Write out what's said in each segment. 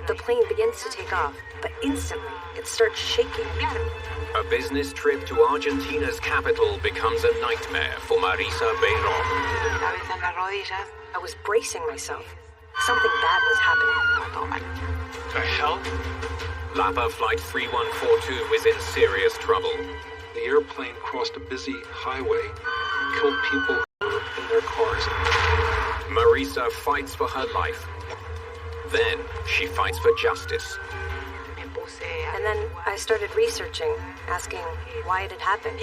The plane begins to take off, but instantly it starts shaking. A business trip to Argentina's capital becomes a nightmare for Marisa Beirón. I was bracing myself. Something bad was happening. The hell? LAPA Flight 3142 is in serious trouble. The airplane crossed a busy highway, killed people in their cars. Marisa fights for her life. Then she fights for justice. And then I started researching, asking why it had happened.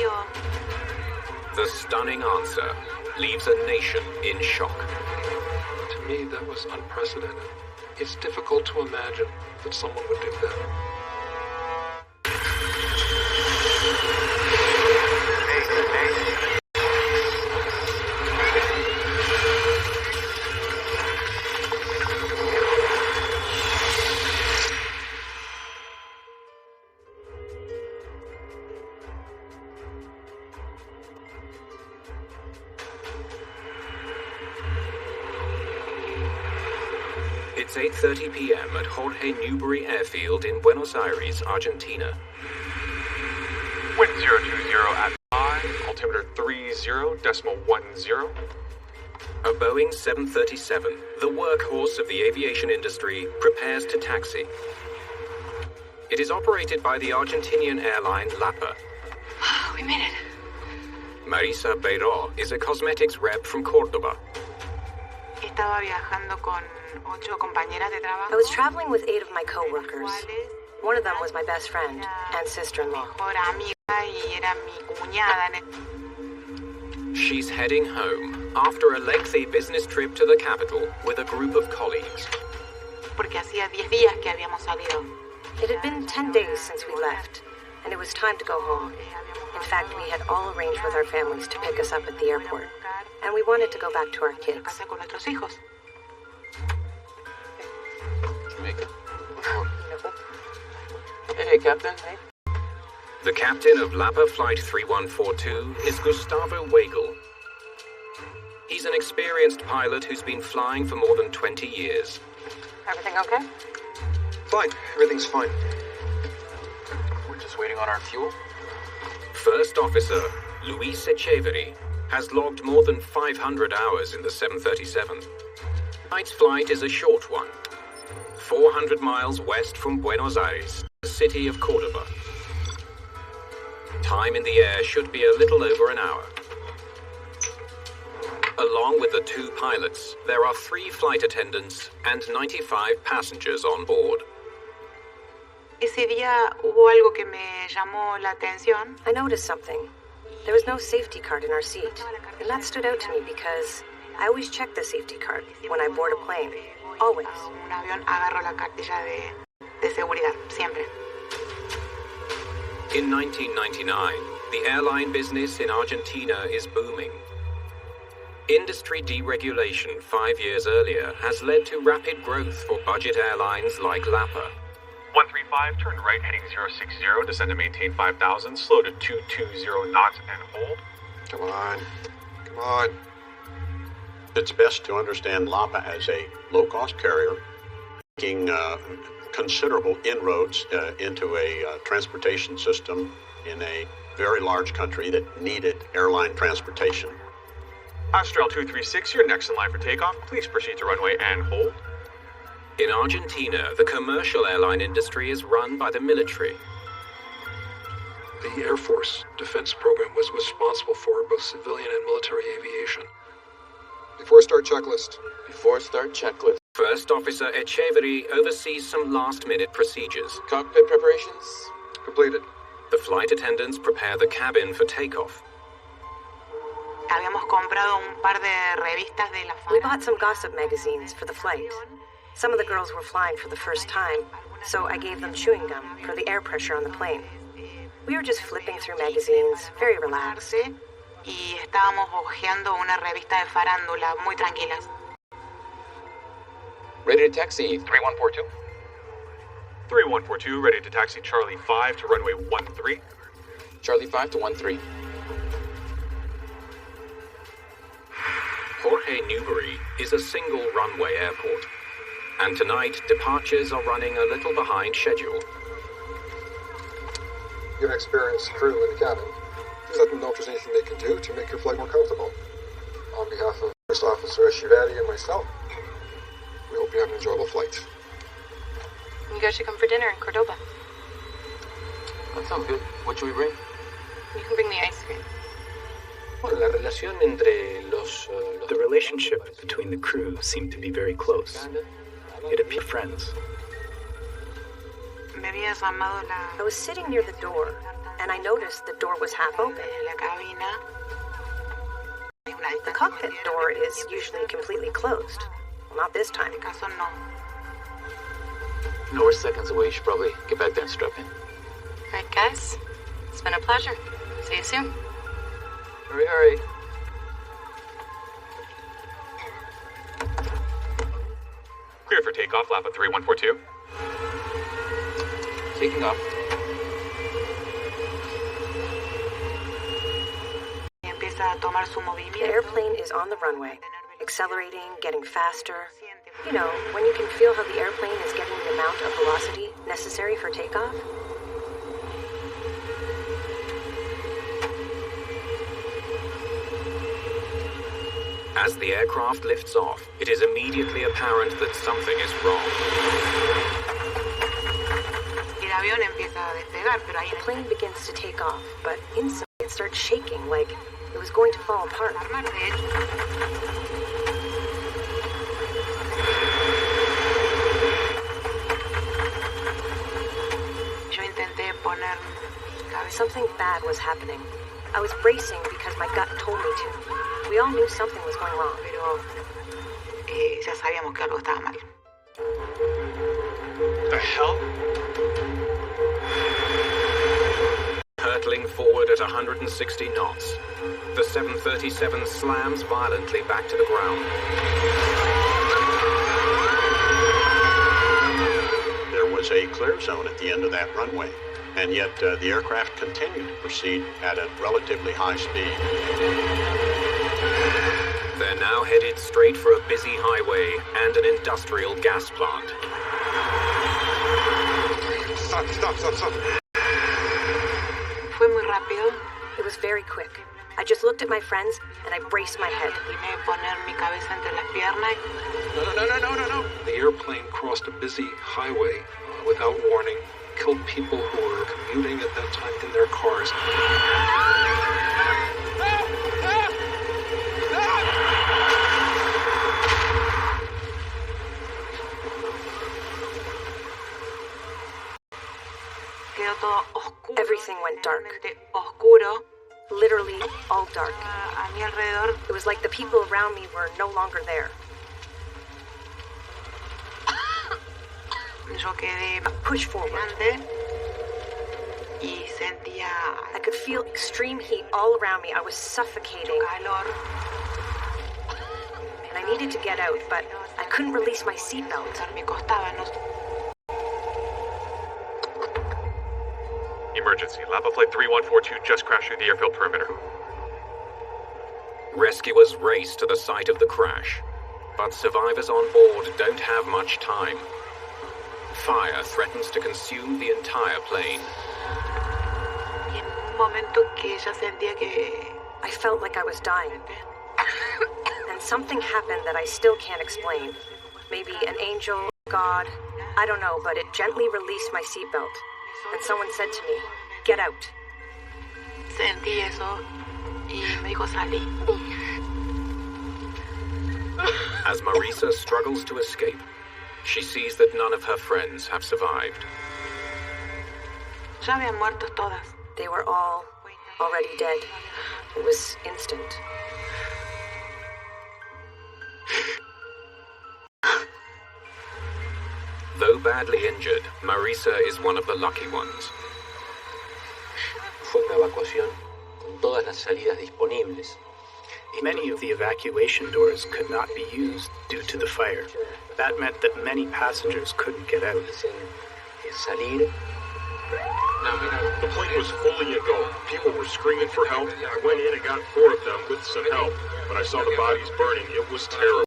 The stunning answer leaves a nation in shock. To me, that was unprecedented. It's difficult to imagine that someone would do that. It's 8:30 p.m. at Jorge Newbery Airfield in Buenos Aires, Argentina. Wind 020 at 5, altimeter 30.10. A Boeing 737, the workhorse of the aviation industry, prepares to taxi. It is operated by the Argentinian airline LAPA. We made it. Marisa Beirón is a cosmetics rep from Córdoba. I was traveling with 8 of my co-workers. One of them was my best friend and sister-in-law. She's heading home after a lengthy business trip to the capital with a group of colleagues. It had been 10 days since we left, and it was time to go home. In fact, we had all arranged with our families to pick us up at the airport, and we wanted to go back to our kids. Jamaica? Hey, Captain. Hey. The captain of LAPA Flight 3142 is Gustavo Weigel. He's an experienced pilot who's been flying for more than 20 years. Everything okay? Fine. Everything's fine. We're just waiting on our fuel. First Officer Luis Echeverri has logged more than 500 hours in the 737. Tonight's flight is a short one, 400 miles west from Buenos Aires, the city of Córdoba. Time in the air should be a little over an hour. Along with the 2 pilots, there are 3 flight attendants and 95 passengers on board. I noticed something. There was no safety card in our seat, and that stood out to me because I always check the safety card when I board a plane. Always. In 1999, the airline business in Argentina is booming. Industry deregulation 5 years earlier has led to rapid growth for budget airlines like LAPA. 135, turn right heading 060, descend to maintain 5,000, slow to 220 knots and hold. Come on. It's best to understand LAPA as a low-cost carrier, making considerable inroads into a transportation system in a very large country that needed airline transportation. Astral 236, you're next in line for takeoff. Please proceed to runway and hold. In Argentina, the commercial airline industry is run by the military. The Air Force defense program was responsible for both civilian and military aviation. Before start checklist. First Officer Echeverri oversees some last-minute procedures. Cockpit preparations? Completed. The flight attendants prepare the cabin for takeoff. We bought some gossip magazines for the flight. Some of the girls were flying for the first time, so I gave them chewing gum for the air pressure on the plane. We were just flipping through magazines, very relaxed. Ready to taxi, 3142. 3142, ready to taxi Charlie 5 to runway 13. Charlie 5 to 13. Jorge Newbery is a single runway airport. And tonight, departures are running a little behind schedule. You're an experienced crew in the cabin. Please let them know if there's anything they can do to make your flight more comfortable. On behalf of First Officer Shivati and myself, we hope you have an enjoyable flight. You guys should come for dinner in Cordoba. That sounds good. What should we bring? You can bring the ice cream. The relationship between the crew seemed to be very close. It appeared friends. I was sitting near the door, and I noticed the door was half open. The cockpit door is usually completely closed. Well, not this time. No, we're seconds away. You should probably get back there and strap in. All right, guys. It's been a pleasure. See you soon. Hurry, hurry. Clear for takeoff, LAPA 3142. Taking off. The airplane is on the runway, accelerating, getting faster. You know, when you can feel how the airplane is getting the amount of velocity necessary for takeoff. As the aircraft lifts off, it is immediately apparent that something is wrong. The plane begins to take off, but instantly it starts shaking like it was going to fall apart. Something bad was happening. I was bracing because my gut told me to. We all knew something was going wrong. The hell? Hurtling forward at 160 knots, the 737 slams violently back to the ground. There was a clear zone at the end of that runway, and yet the aircraft continued to proceed at a relatively high speed. They're now headed straight for a busy highway and an industrial gas plant. Stop. It was very quick. I just looked at my friends and I braced my head. No. The airplane crossed a busy highway without warning, killed people who were commuting at that time in their cars. Everything went dark. Literally all dark. It was like the people around me were no longer there. Push forward. I could feel extreme heat all around me. I was suffocating. And I needed to get out, but I couldn't release my seatbelt. Emergency. LAPA flight 3142 just crashed through the airfield perimeter. Rescuers race to the site of the crash, but survivors on board don't have much time. Fire threatens to consume the entire plane. I felt like I was dying. And something happened that I still can't explain. Maybe an angel, God, I don't know, but it gently released my seatbelt. And someone said to me, "Get out." As Marisa struggles to escape, she sees that none of her friends have survived. They were all already dead. It was instant. Though badly injured, Marisa is one of the lucky ones. Fue una evacuación con todas las salidas disponibles. Many of the evacuation doors could not be used due to the fire. That meant that many passengers couldn't get out. Salir. The plane was fully engulfed. People were screaming for help. I went in and got 4 of them with some help, but I saw the bodies burning. It was terrible.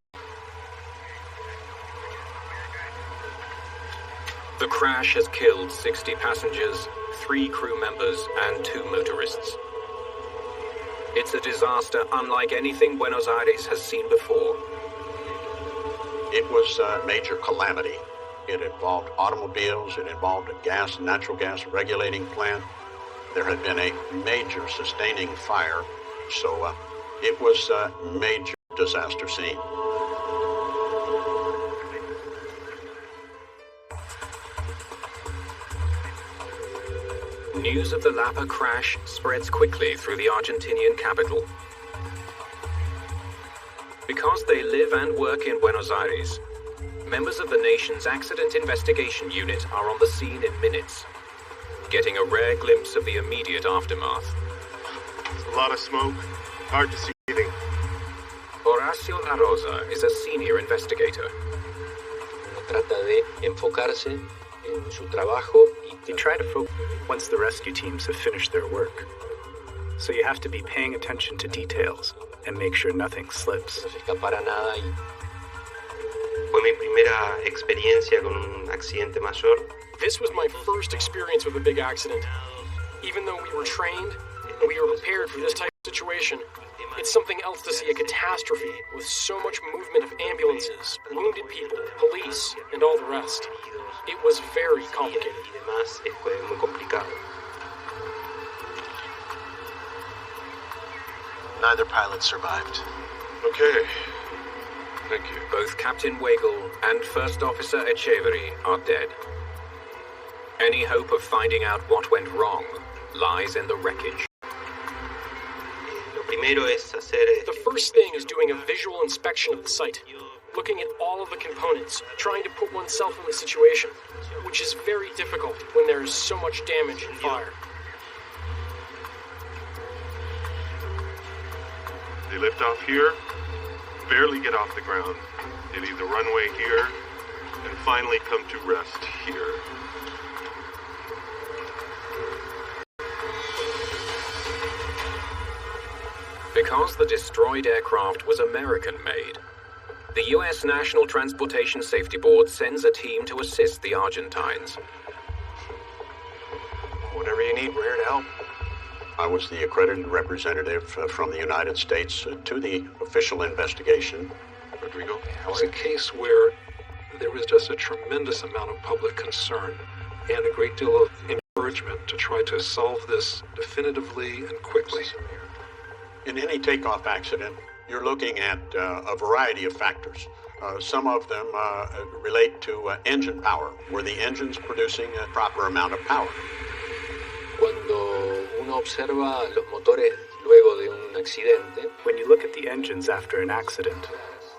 The crash has killed 60 passengers, 3 crew members, and 2 motorists. It's a disaster unlike anything Buenos Aires has seen before. It was a major calamity. It involved automobiles, it involved a natural gas regulating plant. There had been a major sustaining fire, so it was a major disaster scene. News of the LAPA crash spreads quickly through the Argentinian capital. Because they live and work in Buenos Aires, members of the nation's accident investigation unit are on the scene in minutes, getting a rare glimpse of the immediate aftermath. A lot of smoke, hard to see anything. Horacio La Rosa is a senior investigator. Trata de enfocarse en su trabajo. You try to focus once the rescue teams have finished their work. So you have to be paying attention to details and make sure nothing slips. No se escapara nada y Fue mi primera experiencia con un accidente mayor. This was my first experience with a big accident. Even though we were trained and we were prepared for this type of situation, it's something else to see a catastrophe with so much movement of ambulances, wounded people, police, and all the rest. It was very complicated. Fue muy complicado. Neither pilot survived. Okay. Thank you. Both Captain Weigel and First Officer Echeverry are dead. Any hope of finding out what went wrong lies in the wreckage. The first thing is doing a visual inspection of the site, looking at all of the components, trying to put oneself in the situation, which is very difficult when there is so much damage and fire. They lift off here, barely get off the ground. They leave the runway here, and finally come to rest here. Because the destroyed aircraft was American-made, the U.S. National Transportation Safety Board sends a team to assist the Argentines. Whatever you need, we're here to help. I was the accredited representative from the United States to the official investigation. Rodrigo? It was a case where there was just a tremendous amount of public concern and a great deal of encouragement to try to solve this definitively and quickly. In any takeoff accident, you're looking at a variety of factors. Some of them relate to engine power. Were the engines producing a proper amount of power? Cuando uno observa los motores luego de un accidente, when you look at the engines after an accident,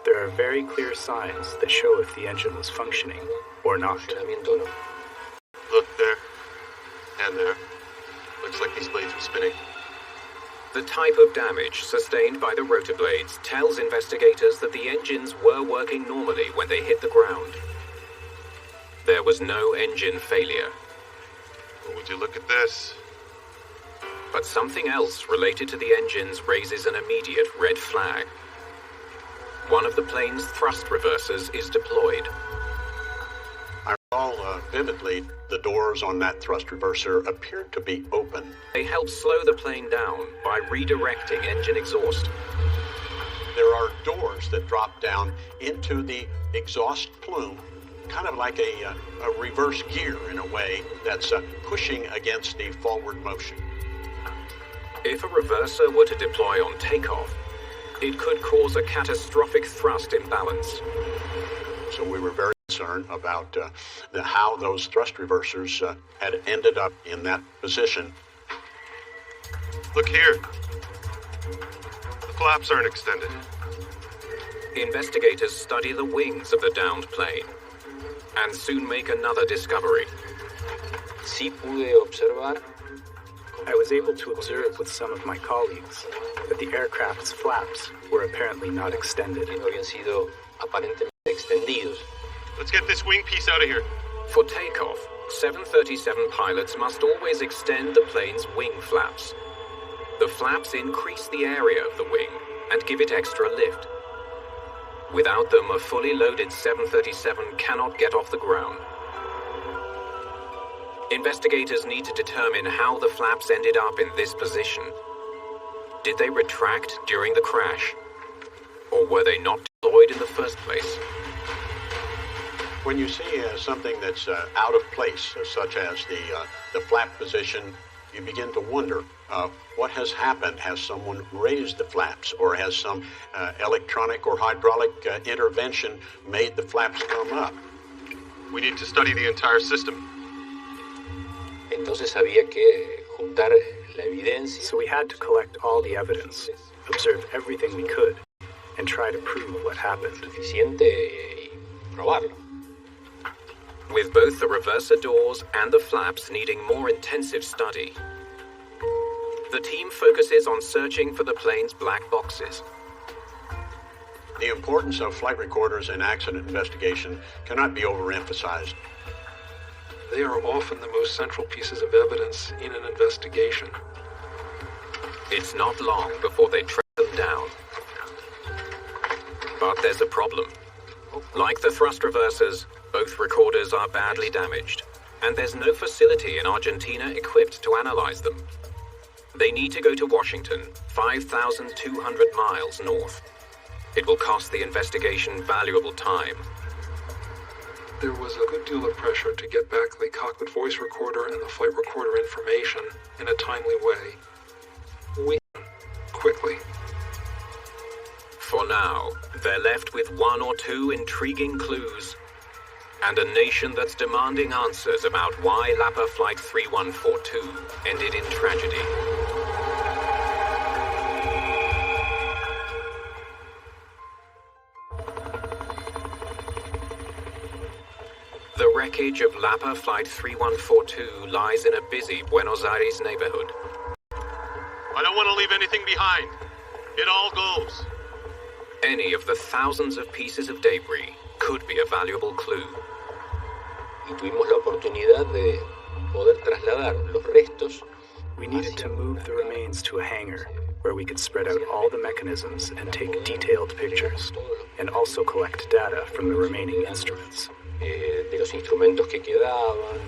there are very clear signs that show if the engine was functioning or not. Look there, and there. Looks like these blades were spinning. The type of damage sustained by the rotor blades tells investigators that the engines were working normally when they hit the ground. There was no engine failure. Well, would you look at this? But something else related to the engines raises an immediate red flag. One of the plane's thrust reversers is deployed. I recall vividly the doors on that thrust reverser appeared to be open. They help slow the plane down by redirecting engine exhaust. There are doors that drop down into the exhaust plume, kind of like a reverse gear in a way that's pushing against the forward motion. If a reverser were to deploy on takeoff, it could cause a catastrophic thrust imbalance. So we were very concerned about how those thrust reversers had ended up in that position. Look here. The flaps aren't extended. Investigators study the wings of the downed plane and soon make another discovery. Sí pude observar. I was able to observe with some of my colleagues that the aircraft's flaps were apparently not extended. No habían sido aparentemente extendidos. Let's get this wing piece out of here. For takeoff, 737 pilots must always extend the plane's wing flaps. The flaps increase the area of the wing and give it extra lift. Without them, a fully loaded 737 cannot get off the ground. Investigators need to determine how the flaps ended up in this position. Did they retract during the crash? Or were they not deployed in the first place? When you see something that's out of place, such as the flap position, you begin to wonder what has happened. Has someone raised the flaps, or has some electronic or hydraulic intervention made the flaps come up? We need to study the entire system. Entonces había que juntar la evidencia. So we had to collect all the evidence, observe everything we could, and try to prove what happened. Suficiente y probarlo. With both the reverser doors and the flaps needing more intensive study, the team focuses on searching for the plane's black boxes. The importance of flight recorders in accident investigation cannot be overemphasized. They are often the most central pieces of evidence in an investigation. It's not long before they track them down. But there's a problem. Like the thrust reversers, both recorders are badly damaged, and there's no facility in Argentina equipped to analyze them. They need to go to Washington, 5,200 miles north. It will cost the investigation valuable time. There was a good deal of pressure to get back the cockpit voice recorder and the flight recorder information in a timely way. Quickly. For now, they're left with one or two intriguing clues, and a nation that's demanding answers about why LAPA Flight 3142 ended in tragedy. The wreckage of LAPA Flight 3142 lies in a busy Buenos Aires neighborhood. I don't want to leave anything behind. It all goes. Any of the thousands of pieces of debris could be a valuable clue. Y tuvimos la oportunidad de poder trasladar los restos. We needed to move the remains to a hangar where we could spread out all the mechanisms and take detailed pictures, and also collect data from the remaining instruments. De los instrumentos que quedaban.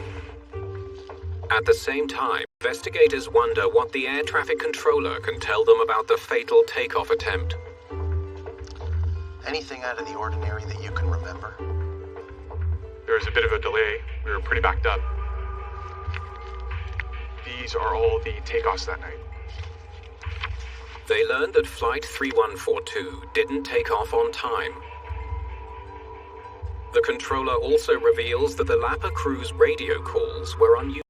At the same time, investigators wonder what the air traffic controller can tell them about the fatal takeoff attempt. Anything out of the ordinary that you can remember? There was a bit of a delay. We were pretty backed up. These are all the takeoffs that night. They learned that Flight 3142 didn't take off on time. The controller also reveals that the LAPA crew's radio calls were unusual.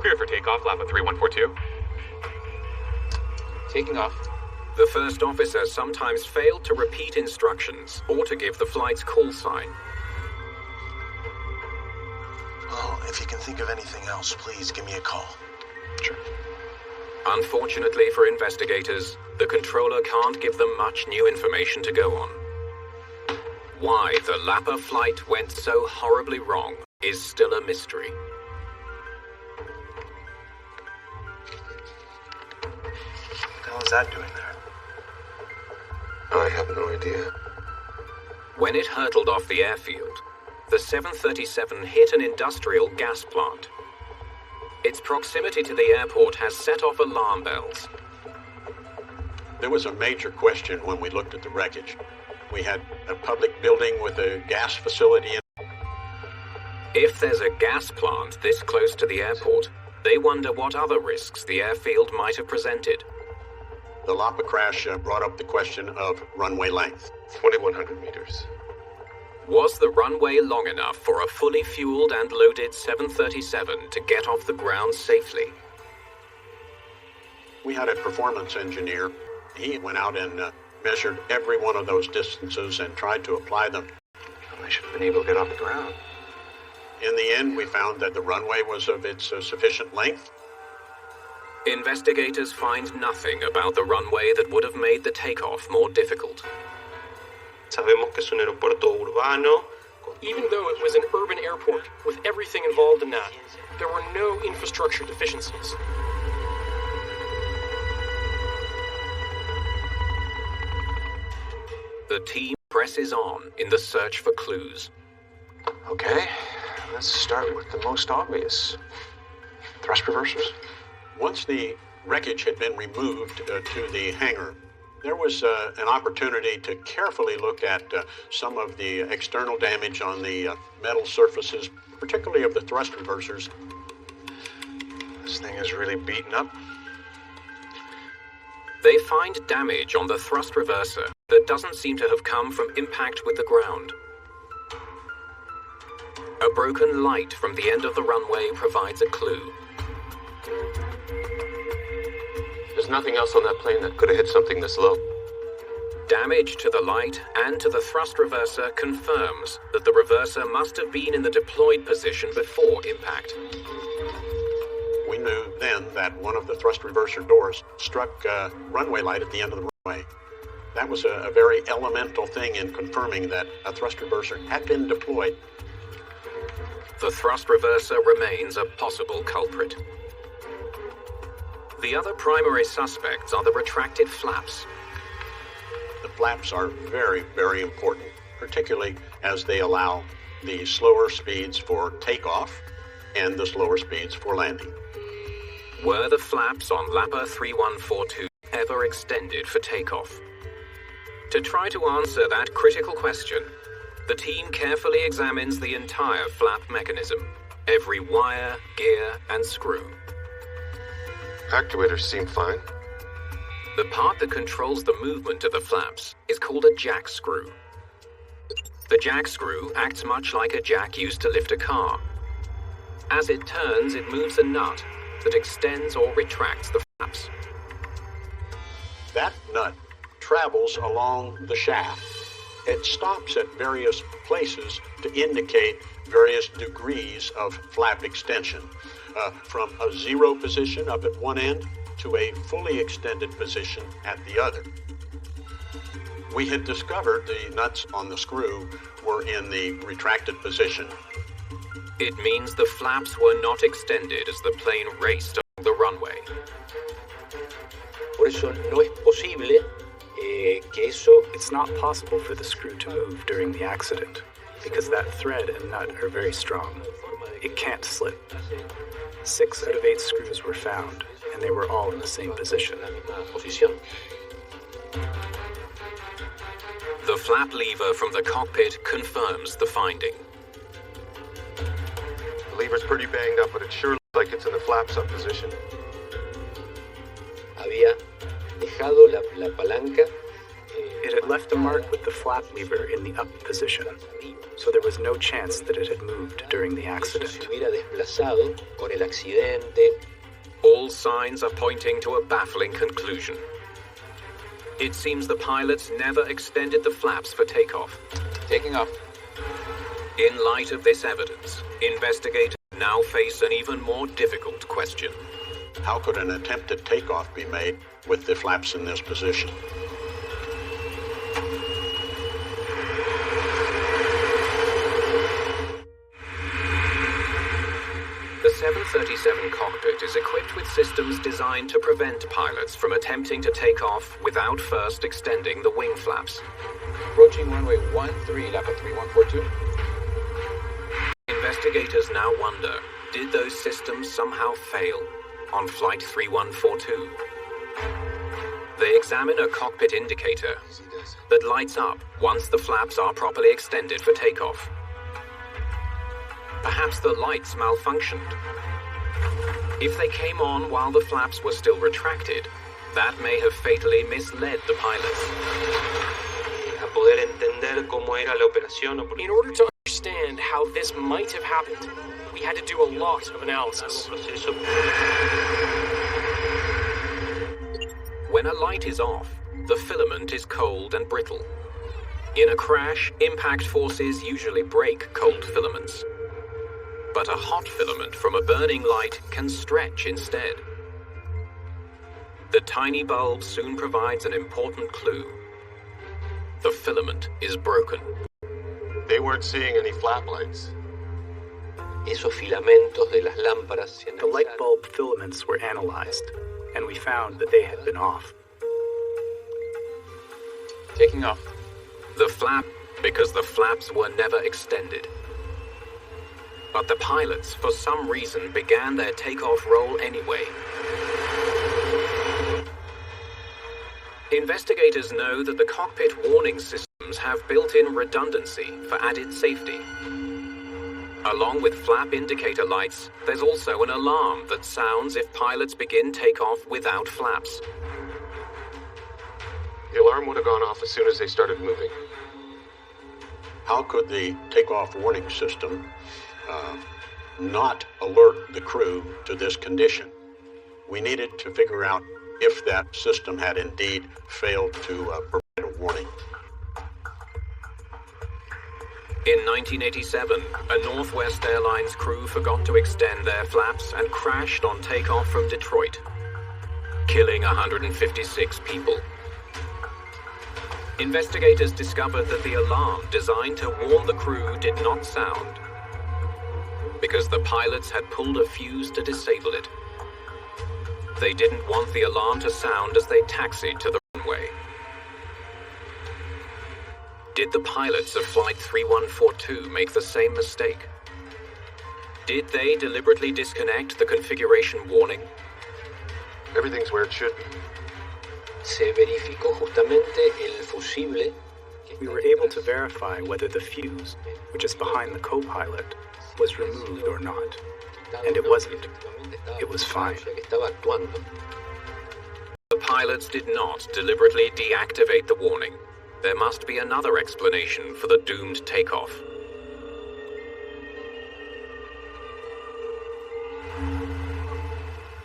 Clear for takeoff, LAPA 3142. Taking off. The first officer sometimes failed to repeat instructions or to give the flight's call sign. Well, if you can think of anything else, please give me a call. Sure. Unfortunately for investigators, the controller can't give them much new information to go on. Why the LAPA flight went so horribly wrong is still a mystery. What the hell is that doing there? I have no idea. When it hurtled off the airfield, the 737 hit an industrial gas plant. Its proximity to the airport has set off alarm bells. There was a major question when we looked at the wreckage. We had a public building with a gas facility in it. If there's a gas plant this close to the airport, they wonder what other risks the airfield might have presented. The LAPA crash brought up the question of runway length. 2,100 meters. Was the runway long enough for a fully fueled and loaded 737 to get off the ground safely? We had a performance engineer. He went out and measured every one of those distances and tried to apply them. They should have been able to get off the ground. In the end, we found that the runway was of its sufficient length. Investigators find nothing about the runway that would have made the takeoff more difficult. Sabemos que es un aeropuerto urbano. Even though it was an urban airport, with everything involved in that, there were no infrastructure deficiencies. The team presses on in the search for clues. Okay, Let's start with the most obvious. Thrust reversers. Once the wreckage had been removed to the hangar, there was an opportunity to carefully look at some of the external damage on the metal surfaces, particularly of the thrust reversers. This thing is really beaten up. They find damage on the thrust reverser that doesn't seem to have come from impact with the ground. A broken light from the end of the runway provides a clue. There's nothing else on that plane that could have hit something this low. Damage to the light and to the thrust reverser confirms that the reverser must have been in the deployed position before impact. We knew then that one of the thrust reverser doors struck runway light at the end of the runway. That was a very elemental thing in confirming that a thrust reverser had been deployed. The thrust reverser remains a possible culprit. The other primary suspects are the retracted flaps. The flaps are very, very important, particularly as they allow the slower speeds for takeoff and the slower speeds for landing. Were the flaps on LAPA 3142 ever extended for takeoff? To try to answer that critical question, the team carefully examines the entire flap mechanism, every wire, gear, and screw. Actuators seem fine. The part that controls the movement of the flaps is called a jack screw. The jack screw acts much like a jack used to lift a car. As it turns, it moves a nut that extends or retracts the flaps. That nut travels along the shaft. It stops at various places to indicate various degrees of flap extension, from a zero position up at one end to a fully extended position at the other. We had discovered the nuts on the screw were in the retracted position. It means the flaps were not extended as the plane raced along the runway. Por eso no es posible que eso... It's not possible for the screw to move during the accident, because that thread and nut are very strong. It can't slip. 6 out of 8 screws were found, and they were all in the same position. The flap lever from the cockpit confirms the finding. The lever's pretty banged up, but it sure looks like it's in the flaps up position. Había dejado la palanca. It had left a mark with the flap lever in the up position, so there was no chance that it had moved during the accident. All signs are pointing to a baffling conclusion. It seems the pilots never extended the flaps for takeoff. Taking off. In light of this evidence, investigators now face an even more difficult question. How could an attempted takeoff be made with the flaps in this position? The 737 cockpit is equipped with systems designed to prevent pilots from attempting to take off without first extending the wing flaps. Approaching runway 13, LAPA 3142. Investigators now wonder, did those systems somehow fail on Flight 3142? They examine a cockpit indicator that lights up once the flaps are properly extended for takeoff. Perhaps the lights malfunctioned. If they came on while the flaps were still retracted, that may have fatally misled the pilots. In order to understand how this might have happened, we had to do a lot of analysis. When a light is off, the filament is cold and brittle. In a crash, impact forces usually break cold filaments. But a hot filament from a burning light can stretch instead. The tiny bulb soon provides an important clue. The filament is broken. They weren't seeing any flap lights. Esos filamentos de las lámparas. The light bulb filaments were analyzed, and we found that they had been off. Taking off. The flap, because the flaps were never extended. But the pilots, for some reason, began their takeoff roll anyway. Investigators know that the cockpit warning systems have built-in redundancy for added safety. Along with flap indicator lights, there's also an alarm that sounds if pilots begin takeoff without flaps. The alarm would have gone off as soon as they started moving. How could the takeoff warning system not alert the crew to this condition? We needed to figure out if that system had indeed failed to provide a warning. In 1987, a Northwest Airlines crew forgot to extend their flaps and crashed on takeoff from Detroit, killing 156 people. Investigators discovered that the alarm designed to warn the crew did not sound because the pilots had pulled a fuse to disable it. They didn't want the alarm to sound as they taxied to the runway. Did the pilots of Flight 3142 make the same mistake? Did they deliberately disconnect the configuration warning? Everything's where it should be. Se verificó justamente el fusible. We were able to verify whether the fuse, which is behind the co-pilot, was removed or not. And it wasn't. It was fine. The pilots did not deliberately deactivate the warning. There must be another explanation for the doomed takeoff.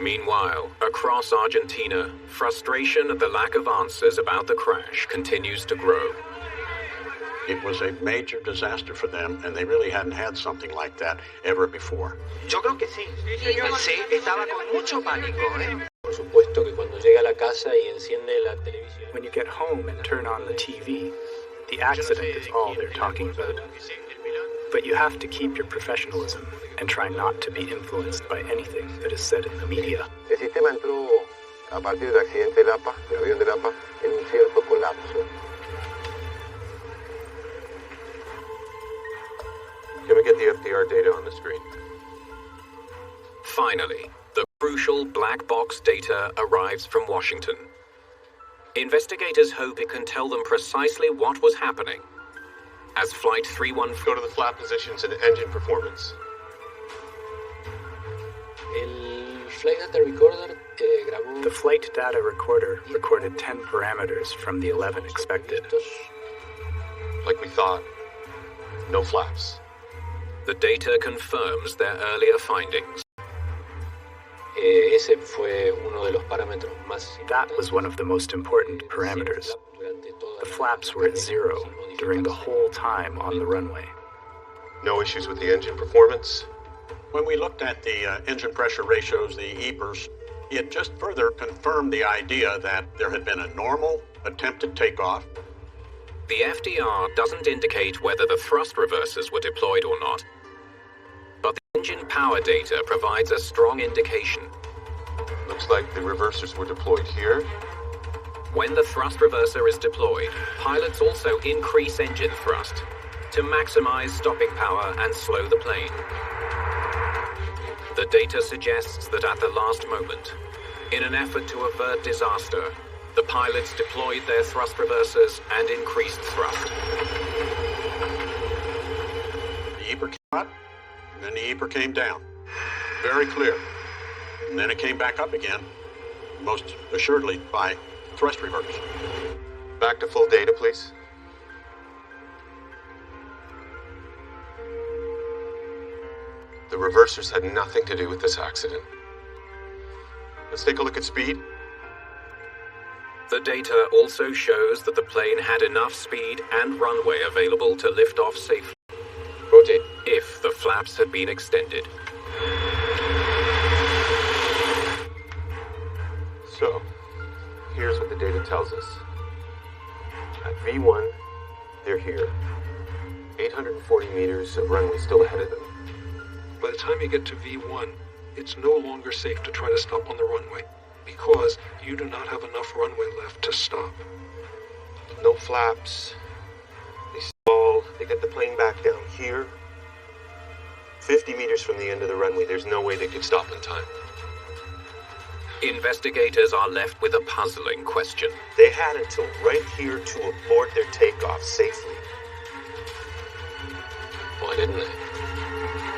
Meanwhile, across Argentina, frustration at the lack of answers about the crash continues to grow. It was a major disaster for them, and they really hadn't had something like that ever before. Yo creo que sí. Sí, estaba con mucho pánico, ¿eh? Por supuesto que cuando llega a la casa y enciende la televisión. When you get home and turn on the TV, the accident is all they're talking about. But you have to keep your professionalism and try not to be influenced by anything that is said in the media. El sistema entró a partir del accidente LAPA, del avión de LAPA, en un cierto colapso. Can we get the FDR data on the screen? Finally, the crucial black box data arrives from Washington. Investigators hope it can tell them precisely what was happening. As Flight 314... Go to the flap positions and engine performance. The flight data recorder recorded 10 parameters from the 11 expected. Like we thought. No flaps. The data confirms their earlier findings. That was one of the most important parameters. The flaps were at 0 during the whole time on the runway. No issues with the engine performance? When we looked at the engine pressure ratios, the EPRs, it just further confirmed the idea that there had been a normal attempted takeoff. The FDR doesn't indicate whether the thrust reversers were deployed or not, but the engine power data provides a strong indication. Looks like the reversers were deployed here. When the thrust reverser is deployed, pilots also increase engine thrust to maximize stopping power and slow the plane. The data suggests that at the last moment, in an effort to avert disaster, the pilots deployed their thrust reversers and increased thrust. The EPR came up, and then the EPR came down. Very clear. And then it came back up again, most assuredly by thrust reverse. Back to full data, please. The reversers had nothing to do with this accident. Let's take a look at speed. The data also shows that the plane had enough speed and runway available to lift off safely. Rotate. If the flaps had been extended. So, here's what the data tells us. At V1, they're here. 840 meters of runway still ahead of them. By the time you get to V1, it's no longer safe to try to stop on the runway, because you do not have enough runway left to stop. No flaps. They stall. They get the plane back down here. 50 meters from the end of the runway. There's no way they could stop in time. Investigators are left with a puzzling question. They had until right here to abort their takeoff safely. Why didn't they?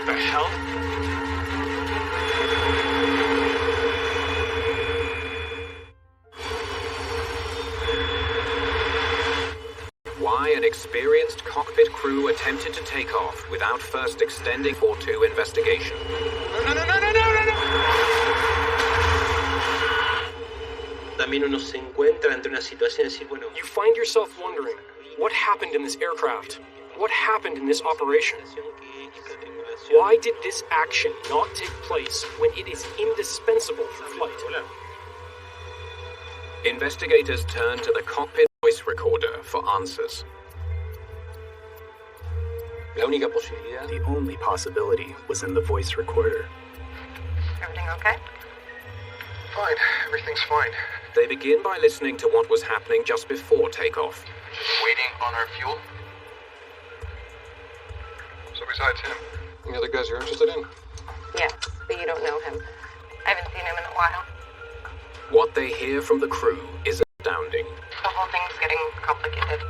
The hell? Why an experienced cockpit crew attempted to take off without first extending for to investigation. No. También uno se encuentra ante una situación de decir, bueno. You find yourself wondering, what happened in this aircraft? What happened in this operation? Why did this action not take place when it is indispensable for flight? Investigators turn to the cockpit voice recorder for answers. La única posibilidad. The only possibility was in the voice recorder. Everything okay? Fine. Everything's fine. They begin by listening to what was happening just before takeoff. Just waiting on our fuel? So besides him, any other guys you're interested in? Yes, but you don't know him. I haven't seen him in a while. What they hear from the crew is astounding. The whole thing's getting complicated.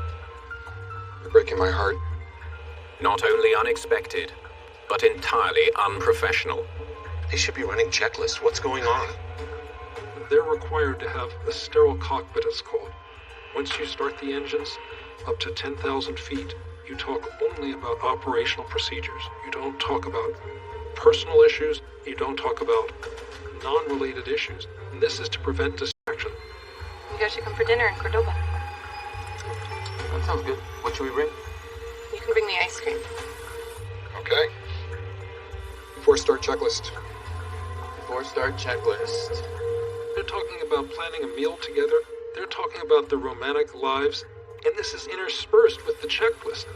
You're breaking my heart. Not only unexpected, but entirely unprofessional. They should be running checklists. What's going on? They're required to have a sterile cockpit, it's called. Once you start the engines, up to 10,000 feet, you talk only about operational procedures. You don't talk about personal issues. You don't talk about non-related issues. And this is to prevent distraction. You guys should come for dinner in Cordoba. That sounds good. What should we bring? You can bring the ice cream. Okay. Before start checklist. Before start checklist. They're talking about planning a meal together. They're talking about their romantic lives. And this is interspersed with the checklist.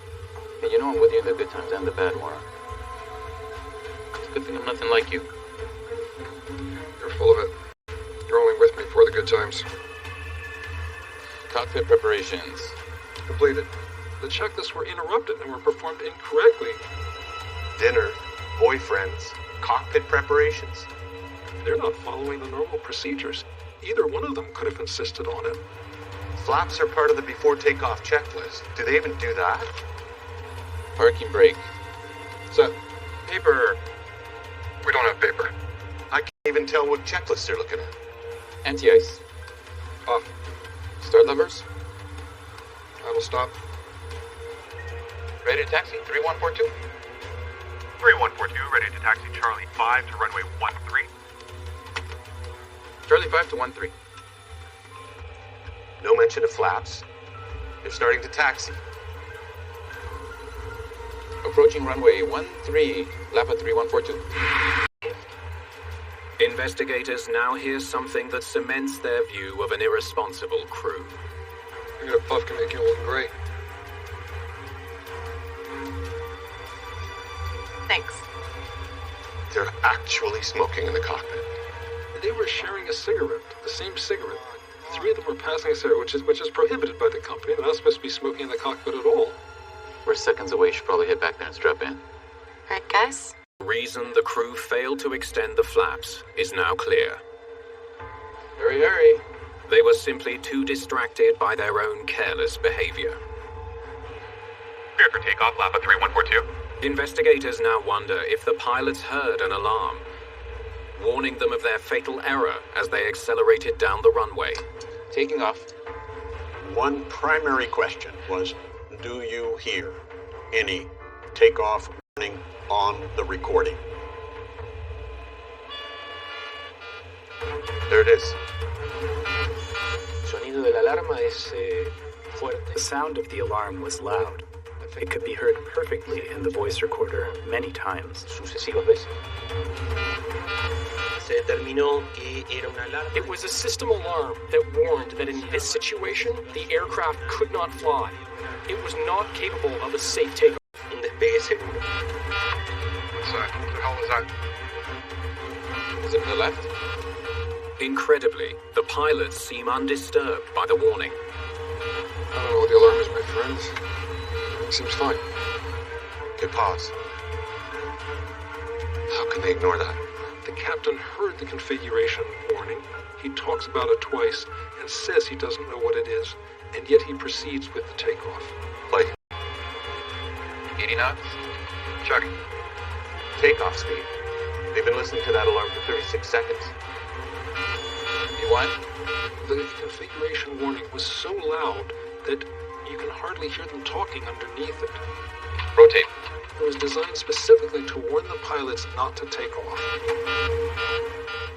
Hey, you know I'm with you in the good times and the bad, Mora. It's a good thing I'm nothing like you. You're full of it. You're only with me for the good times. Cockpit preparations. Completed. The checklists were interrupted and were performed incorrectly. Dinner, boyfriends, cockpit preparations. They're not following the normal procedures. Either one of them could have insisted on it. Flaps are part of the before takeoff checklist. Do they even do that? Parking brake. Set. Paper. We don't have paper. I can't even tell what checklist they're looking at. Anti-ice. Off. Start levers. Idle stop. Ready to taxi, 3142. 3142, ready to taxi Charlie 5 to runway 13. Charlie 5 to 13. No mention of flaps. They're starting to taxi. Approaching runway 13, LAPA 3142. Investigators now hear something that cements their view of an irresponsible crew. Being a puff can make you old and gray. Thanks. They're actually smoking in the cockpit. They were sharing a cigarette, the same cigarette. 3 of them were passing a cigarette, which is prohibited by the company. They're not supposed to be smoking in the cockpit at all. We're seconds away. Should probably head back there and strap in. Right, guys? The reason the crew failed to extend the flaps is now clear. Hurry, hurry. They were simply too distracted by their own careless behavior. Cleared for takeoff, LAPA 3142. Investigators now wonder if the pilots heard an alarm, warning them of their fatal error as they accelerated down the runway. Taking off. One primary question was, do you hear any takeoff warning on the recording? There it is. Sonido de la alarma es fuerte. The sound of the alarm was loud. It could be heard perfectly in the voice recorder many times. Sucesivas veces. Se determinó que era una alarma. It was a system alarm that warned that in this situation, the aircraft could not fly. It was not capable of a safe takeoff. Un despegue seguro. What's that? What the hell was that? Is it to the left? Incredibly, the pilots seem undisturbed by the warning. I don't know what the alarm is, my friends. It seems fine. Okay, pause. can they ignore that? The captain heard the configuration warning. He talks about it twice and says he doesn't know what it is, and yet he proceeds with the takeoff. Play. 80 knots. Chuck. Takeoff speed. They've been listening to that alarm for 36 seconds. You what? The configuration warning was so loud that you can hardly hear them talking underneath it. Rotate. It was designed specifically to warn the pilots not to take off.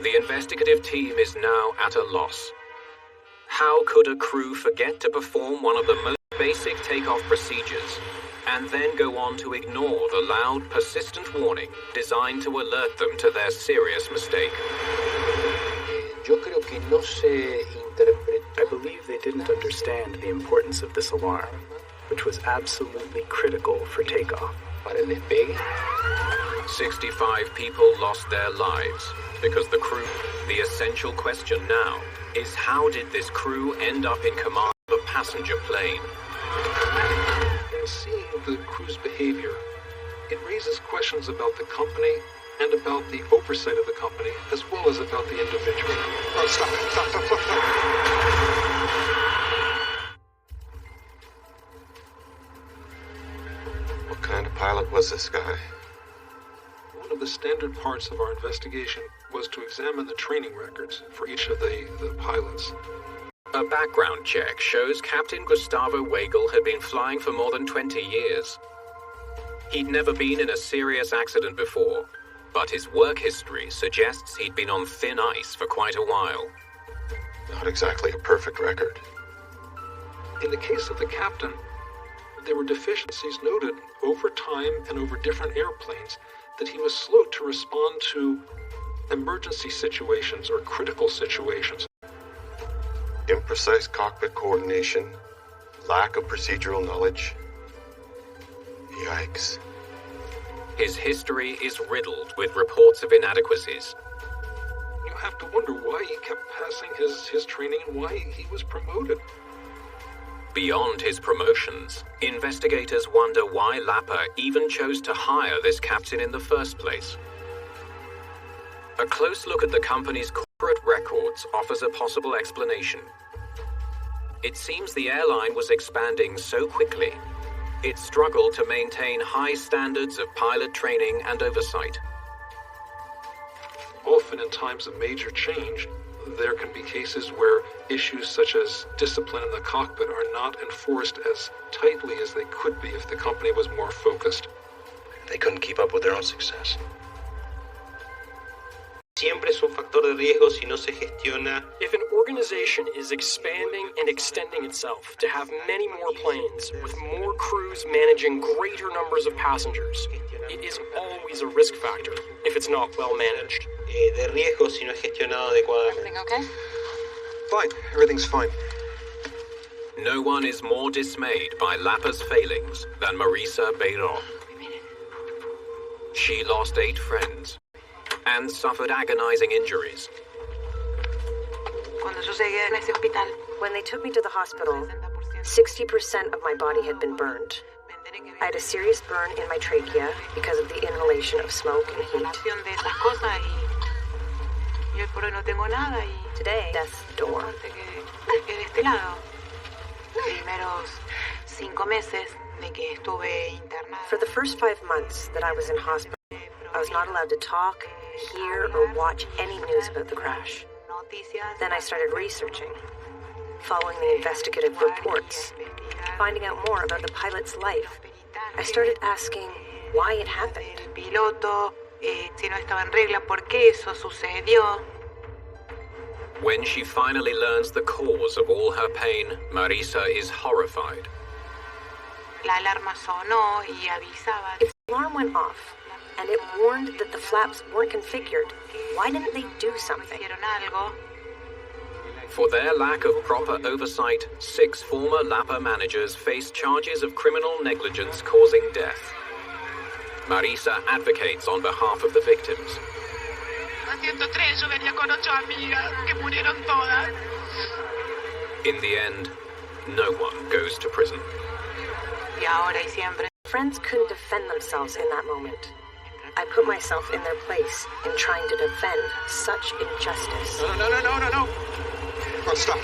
The investigative team is now at a loss. How could a crew forget to perform one of the most basic takeoff procedures and then go on to ignore the loud, persistent warning designed to alert them to their serious mistake? I believe they didn't understand the importance of this alarm, which was absolutely critical for takeoff. 65 people lost their lives because the crew. The essential question now is, how did this crew end up in command of a passenger plane? And seeing the crew's behavior, it raises questions about the company and about the oversight of the company, as well as about the individual. Oh, stop. What kind of pilot was this guy? One of the standard parts of our investigation was to examine the training records for each of the pilots. A background check shows Captain Gustavo Weigel had been flying for more than 20 years. He'd never been in a serious accident before, but his work history suggests he'd been on thin ice for quite a while. Not exactly a perfect record. In the case of the captain, there were deficiencies noted over time and over different airplanes, that he was slow to respond to emergency situations or critical situations. Imprecise cockpit coordination, lack of procedural knowledge. Yikes. His history is riddled with reports of inadequacies. You have to wonder why he kept passing his training and why he was promoted. Beyond his promotions, investigators wonder why LAPA even chose to hire this captain in the first place. A close look at the company's corporate records offers a possible explanation. It seems the airline was expanding so quickly, it struggled to maintain high standards of pilot training and oversight. Often in times of major change, there can be cases where issues such as discipline in the cockpit are not enforced as tightly as they could be if the company was more focused. They couldn't keep up with their own success. Siempre es un factor de riesgo si no se gestiona. If an organization is expanding and extending itself to have many more planes, with more crews managing greater numbers of passengers, it is always a risk factor if it's not well managed. De riesgo si no es gestionado adecuadamente. Everything okay? Fine, everything's fine. No one is more dismayed by LAPA's failings than Marisa Beiró. She lost 8 friends and suffered agonizing injuries. When they took me to the hospital, 60% of my body had been burned. I had a serious burn in my trachea because of the inhalation of smoke and heat. Today, death's door. For the first 5 months that I was in hospital, I was not allowed to talk, hear, or watch any news about the crash. Then I started researching, following the investigative reports, finding out more about the pilot's life. I started asking why it happened. When she finally learns the cause of all her pain, Marisa is horrified. If the alarm went off, and it warned that the flaps weren't configured, why didn't they do something? For their lack of proper oversight, 6 former LAPA managers face charges of criminal negligence causing death. Marisa advocates on behalf of the victims. In the end, no one goes to prison. Friends couldn't defend themselves in that moment. I put myself in their place in trying to defend such injustice. No. Oh, stop.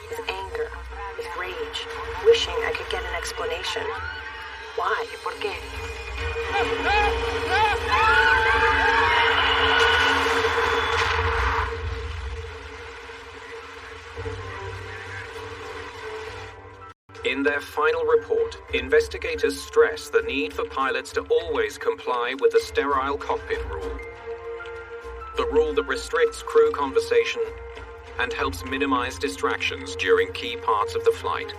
With anger, with rage, wishing I could get an explanation. Why? ¿Por qué? In their final report, investigators stress the need for pilots to always comply with the sterile cockpit rule. The rule that restricts crew conversation and helps minimize distractions during key parts of the flight.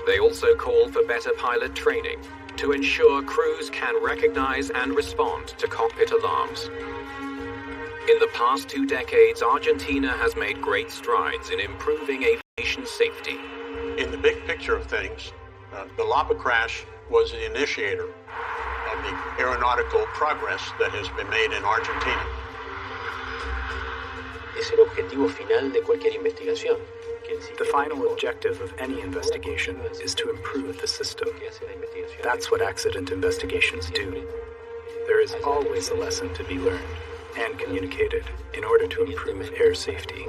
They also call for better pilot training to ensure crews can recognize and respond to cockpit alarms. In the past 2 decades, Argentina has made great strides in improving aviation safety. In the big picture of things, the LAPA crash was the initiator of the aeronautical progress that has been made in Argentina. Es el objetivo final de cualquier investigación. The final objective of any investigation is to improve the system. That's what accident investigations do. There is always a lesson to be learned and communicated in order to improve air safety.